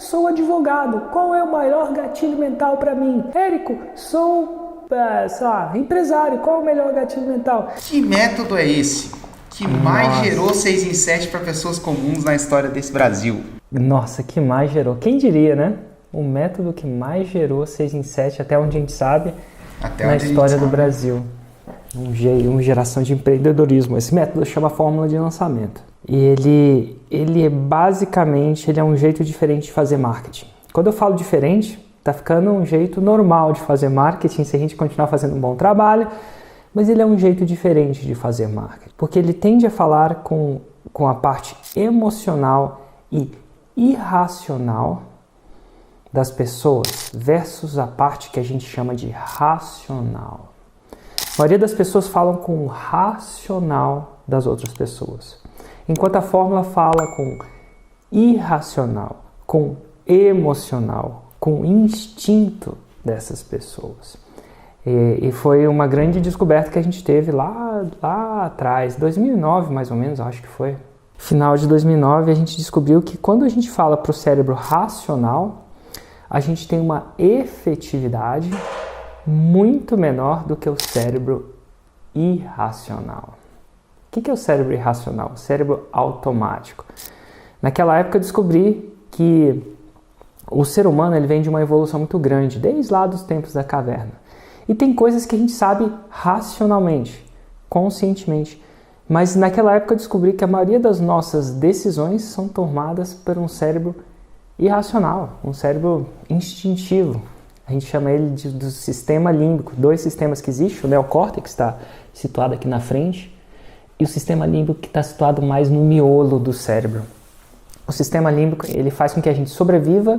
sou advogado. Qual é o maior gatilho mental para mim? Érico, sou, sei lá, empresário. Qual é o melhor gatilho mental? Que método é esse que mais gerou 6 em 7 para pessoas comuns na história desse Brasil? Nossa, que mais gerou? Quem diria, né? O método que mais gerou 6 em 7, até onde a gente sabe, na história do Brasil. Uma geração de empreendedorismo. Esse método chama fórmula de lançamento. E ele é basicamente um jeito diferente de fazer marketing. Quando eu falo diferente, tá ficando um jeito normal de fazer marketing se a gente continuar fazendo um bom trabalho, mas ele é um jeito diferente de fazer marketing. Porque ele tende a falar com a parte emocional e irracional das pessoas versus a parte que a gente chama de racional. A maioria das pessoas falam com o racional das outras pessoas, enquanto a fórmula fala com irracional, com emocional, com instinto dessas pessoas. E foi uma grande descoberta que a gente teve lá atrás, 2009 mais ou menos, acho que foi. Final de 2009 a gente descobriu que quando a gente fala para o cérebro racional, a gente tem uma efetividade muito menor do que o cérebro irracional. O que é o cérebro irracional? O cérebro automático. Naquela época eu descobri que o ser humano ele vem de uma evolução muito grande, desde lá dos tempos da caverna. E tem coisas que a gente sabe racionalmente, conscientemente. Mas naquela época eu descobri que a maioria das nossas decisões são tomadas por um cérebro irracional, um cérebro instintivo. A gente chama ele do sistema límbico. 2 sistemas que existem, o neocórtex está situado aqui na frente e o sistema límbico que está situado mais no miolo do cérebro. O sistema límbico ele faz com que a gente sobreviva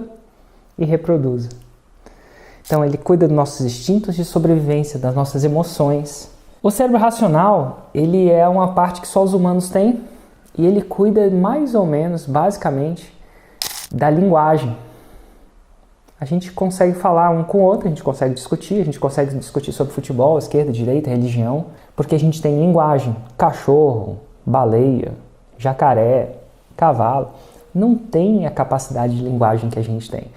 e reproduza. Então ele cuida dos nossos instintos de sobrevivência, das nossas emoções. O cérebro racional ele é uma parte que só os humanos têm e ele cuida mais ou menos, basicamente, da linguagem. A gente consegue falar um com o outro, a gente consegue discutir sobre futebol, esquerda, direita, religião, porque a gente tem linguagem. Cachorro, baleia, jacaré, cavalo, não tem a capacidade de linguagem que a gente tem,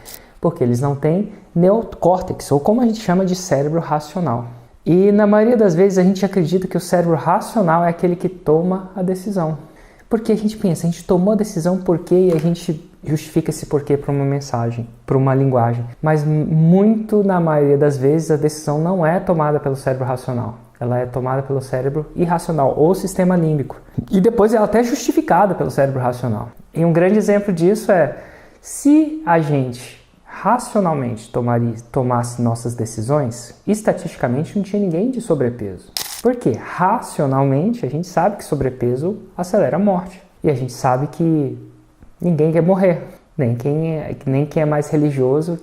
porque eles não têm neocórtex, ou como a gente chama de cérebro racional. E na maioria das vezes a gente acredita que o cérebro racional é aquele que toma a decisão. Porque a gente pensa, a gente tomou a decisão porque e a gente justifica esse porquê para uma mensagem, para uma linguagem. Mas na maioria das vezes, a decisão não é tomada pelo cérebro racional. Ela é tomada pelo cérebro irracional, ou sistema límbico. E depois ela é até justificada pelo cérebro racional. E um grande exemplo disso é, se a gente racionalmente tomasse nossas decisões, estatisticamente não tinha ninguém de sobrepeso. Porque racionalmente a gente sabe que sobrepeso acelera a morte. E a gente sabe que ninguém quer morrer. Nem quem é mais religioso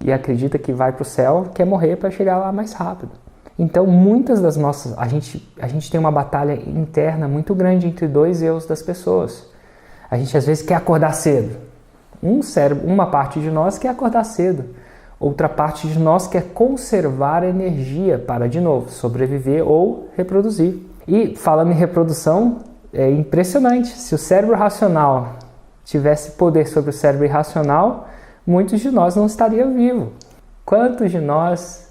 e acredita que vai para o céu quer morrer para chegar lá mais rápido. Então muitas das nossas... A gente tem uma batalha interna muito grande entre 2 eus das pessoas. A gente às vezes quer acordar cedo. Uma parte de nós quer acordar cedo. Outra parte de nós quer conservar energia para, de novo, sobreviver ou reproduzir. E falando em reprodução, é impressionante. Se o cérebro racional tivesse poder sobre o cérebro irracional, muitos de nós não estariam vivos. Quantos de nós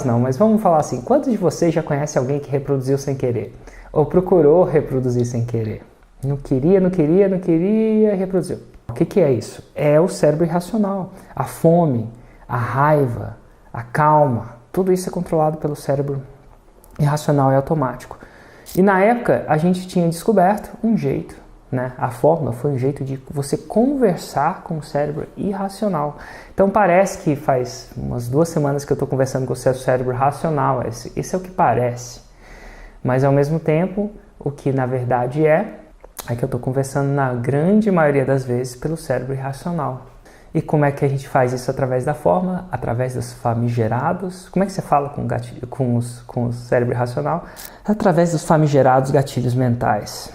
não, mas vamos falar assim, quantos de vocês já conhecem alguém que reproduziu sem querer? Ou procurou reproduzir sem querer? Não queria e reproduziu. O que é isso? É o cérebro irracional. A fome, a raiva, a calma, tudo isso é controlado pelo cérebro irracional e automático. E na época a gente tinha descoberto um jeito, né? A fórmula foi um jeito de você conversar com o cérebro irracional. Então parece que faz umas 2 semanas que eu estou conversando com o seu cérebro racional. Esse é o que parece. Mas ao mesmo tempo, o que na verdade é que eu estou conversando na grande maioria das vezes pelo cérebro irracional. E como é que a gente faz isso através da fórmula? Através dos famigerados... Como é que você fala com o cérebro irracional? Através dos famigerados gatilhos mentais,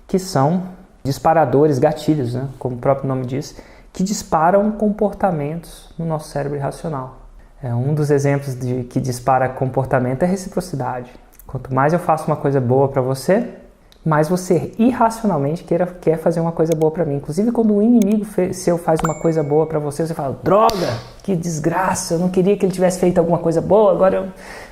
que são disparadores, gatilhos, né? Como o próprio nome diz, que disparam comportamentos no nosso cérebro irracional. Um dos exemplos de que dispara comportamento é reciprocidade. Quanto mais eu faço uma coisa boa para você, mais você irracionalmente quer fazer uma coisa boa para mim. Inclusive, quando um inimigo seu faz uma coisa boa para você, você fala, droga, que desgraça, eu não queria que ele tivesse feito alguma coisa boa, agora eu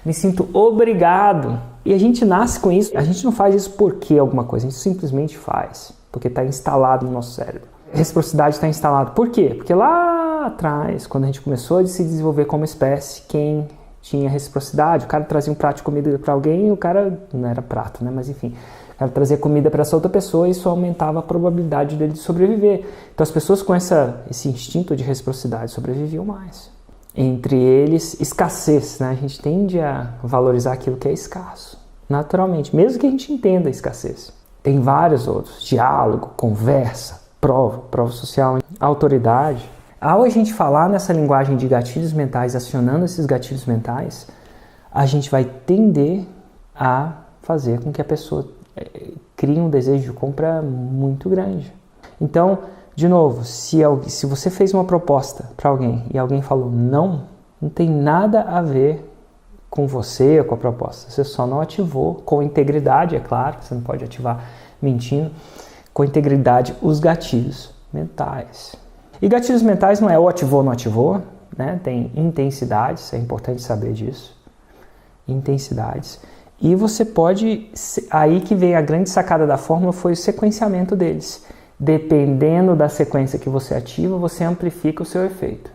me sinto obrigado. E a gente nasce com isso, a gente não faz isso porque alguma coisa, a gente simplesmente faz, porque está instalado no nosso cérebro. Reciprocidade está instalado. Por quê? Porque lá atrás, quando a gente começou a se desenvolver como espécie, quem tinha reciprocidade, o cara trazia um prato de comida para alguém e o cara, não era prato, né, mas enfim, o cara trazia comida para essa outra pessoa e isso aumentava a probabilidade dele de sobreviver. Então as pessoas com esse instinto de reciprocidade sobreviviam mais. Entre eles, escassez, né? A gente tende a valorizar aquilo que é escasso, naturalmente, mesmo que a gente entenda a escassez. Tem vários outros, diálogo, conversa, prova social, autoridade. Ao a gente falar nessa linguagem de gatilhos mentais, acionando esses gatilhos mentais, a gente vai tender a fazer com que a pessoa crie um desejo de compra muito grande. Então, de novo, se você fez uma proposta para alguém e alguém falou não tem nada a ver com você ou com a proposta. Você só não ativou com integridade, é claro, você não pode ativar mentindo, com integridade os gatilhos mentais. E gatilhos mentais não é ou ativou ou não ativou, né? Tem intensidades, é importante saber disso. Intensidades. E você pode, aí que vem a grande sacada da fórmula, foi o sequenciamento deles. Dependendo da sequência que você ativa, você amplifica o seu efeito.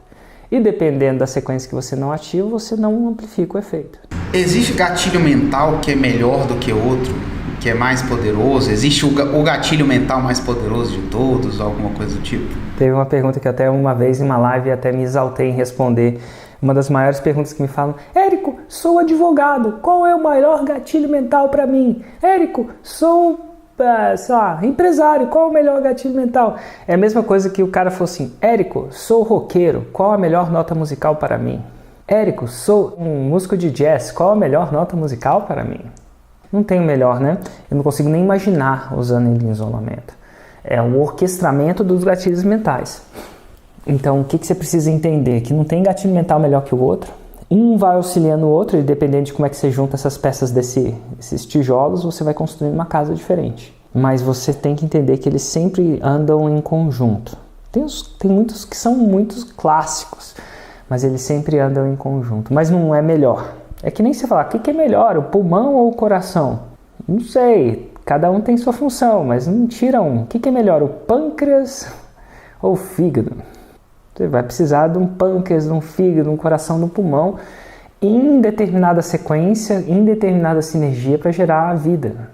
E dependendo da sequência que você não ativa, você não amplifica o efeito. Existe gatilho mental que é melhor do que outro, que é mais poderoso? Existe o gatilho mental mais poderoso de todos, alguma coisa do tipo? Teve uma pergunta que até uma vez em uma live até me exaltei em responder. Uma das maiores perguntas que me falam: Érico, sou advogado, qual é o maior gatilho mental para mim? Érico, sou empresário, qual é o melhor gatilho mental? É a mesma coisa que o cara falou assim: Érico, sou roqueiro, qual a melhor nota musical para mim? Érico, sou um músico de jazz, qual a melhor nota musical para mim? Não tem o melhor, né? Eu não consigo nem imaginar usando ele em isolamento. É um orquestramento dos gatilhos mentais. Então, o que você precisa entender? Que não tem gatilho mental melhor que o outro. Um vai auxiliando o outro e dependendo de como é que você junta essas peças desses tijolos, você vai construindo uma casa diferente. Mas você tem que entender que eles sempre andam em conjunto. Tem muitos que são muitos clássicos, mas eles sempre andam em conjunto. Mas não é melhor. É que nem você falar, o que é melhor, o pulmão ou o coração? Não sei, cada um tem sua função, mas não tira um. O que é melhor, o pâncreas ou o fígado? Você vai precisar de um pâncreas, de um fígado, de um coração, de um pulmão em determinada sequência, em determinada sinergia para gerar a vida.